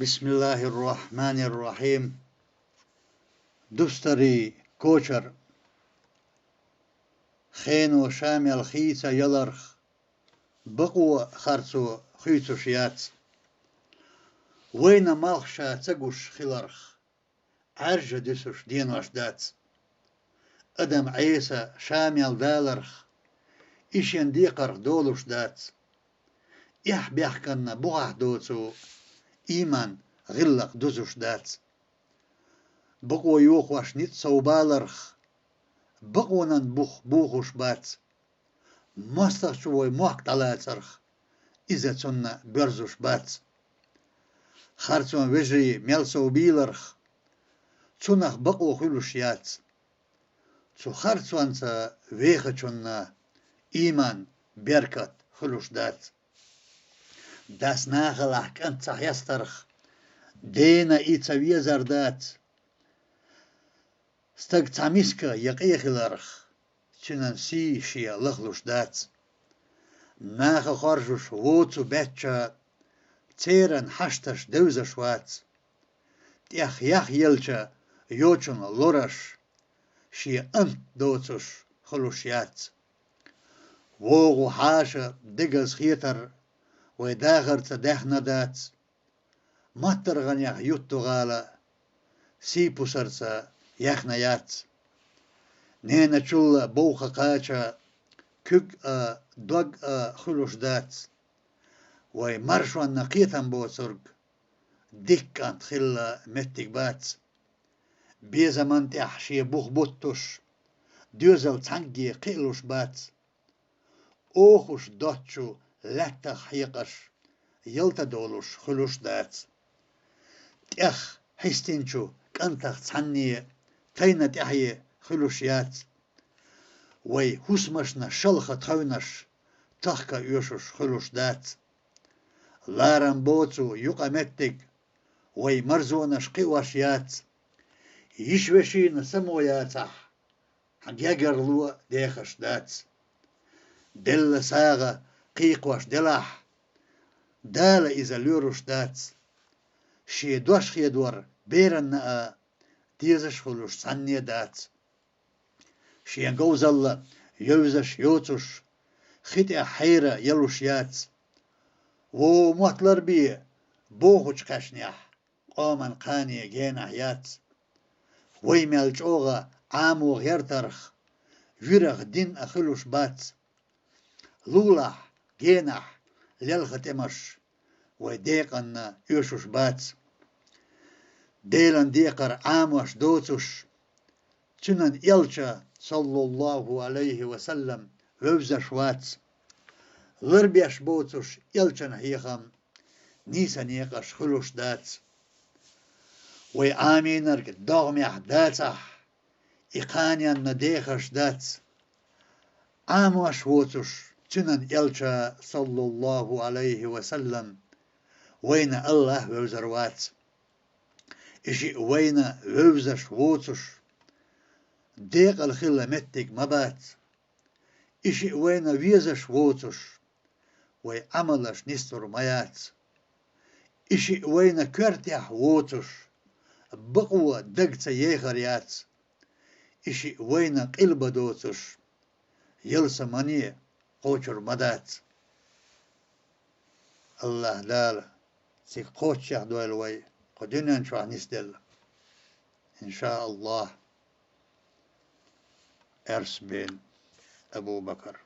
بسم الله الرحمن الرحيم. دستري كوشر خينو شامل خيسا يلرخ بقو خرسو خيسو شيات وين مالخشا تقوش خلرخ عرج دسوش دينوش دات أدم عيسى شامل دالرخ إشين ديقر دولوش دات إح بيحكن بوح دوتو إيمان غلق دوزوش دات بقو يوخوش نيت صوبالرخ بقونن بوخوش بات مستر شوي موك طلاترخ إذا تنا برزوش بات خارتون وجري ميلسو بيلرخ تنخ بقو خلوشيات تو خارتون تا ويخچونا إيمان بركت خلوش دات داس ناغلح كنت تحيسترخ دينا إيتا ويزردات استق تاميسكا يقيخلرخ تنن سي شيا لخلوش دات ناخ خرجوش ووتو بيتشا تيرن حشتش دوزش وات تيخ يخ يلچا يوچن لورش شي انت دوتش خلوشيات ووغو حاشا دقز خيتر ويداغر تدخنا دات ماتر غنيخ يوتو غالا سي بوسرسا يخنيات نينا چولا بوخا قاچا كوك دوغ خلوش دات وي مرشوان نقيتن بوسرق ديك انت خلا متك بات بيزا من تحشي بوخ بوتوش دوزل تنجي قيلوش بات اوخوش دوتشو لتا حيقش يلتا دولوش خلوش دات تيخ حيستينشو كنتخ تعني تينا تحيي خلوشيات وي هسمشنا شلخة تخونش تخكا يوشوش خلوش دات لارن بوتو يقا متك وي مرزونش قواشيات يشوشين سموياتح حق يقرلو ديخش دات دل ساغة قيقوش دلح دال إذا لوروش دات شي دوش خيدور بيرن تيزش خلوش سنية دات شي انقوز الله يوزش يوتش خيتي حيرة يلوشيات ومطلر بي بوخوش قشنيح قومن قاني جين حيات ويميل جوغا عامو غير ترخ يرغ دين أخلوش بات لولح جينح للخت امش ويديقن يوشوش بات ديلن ديقر عاموش دوتوش تنن يلشا صلى الله عليه وسلم ووزش وات لربيش بوتوش يلشن هيخم نيسان يقش خلوش دات وي آمينرك دغميح داتح إقانيان نديخش دات عاموش ووتوش تنن يلشا صلى الله عليه وسلم وين الله ووزروات إشي وين ووزش ووتوش ديق الخلة متك مبات إشي وين ويزش ووتوش وي عملش نستر ميات إشي وين كرتيح ووتوش بقوة دقت يغريات إشي وين قلب دوتوش يلسمانية قوشر مدات الله دال سيك قوش يخدو الوي قدنا نشوح نسدل إن شاء الله أرس بين أبو بكر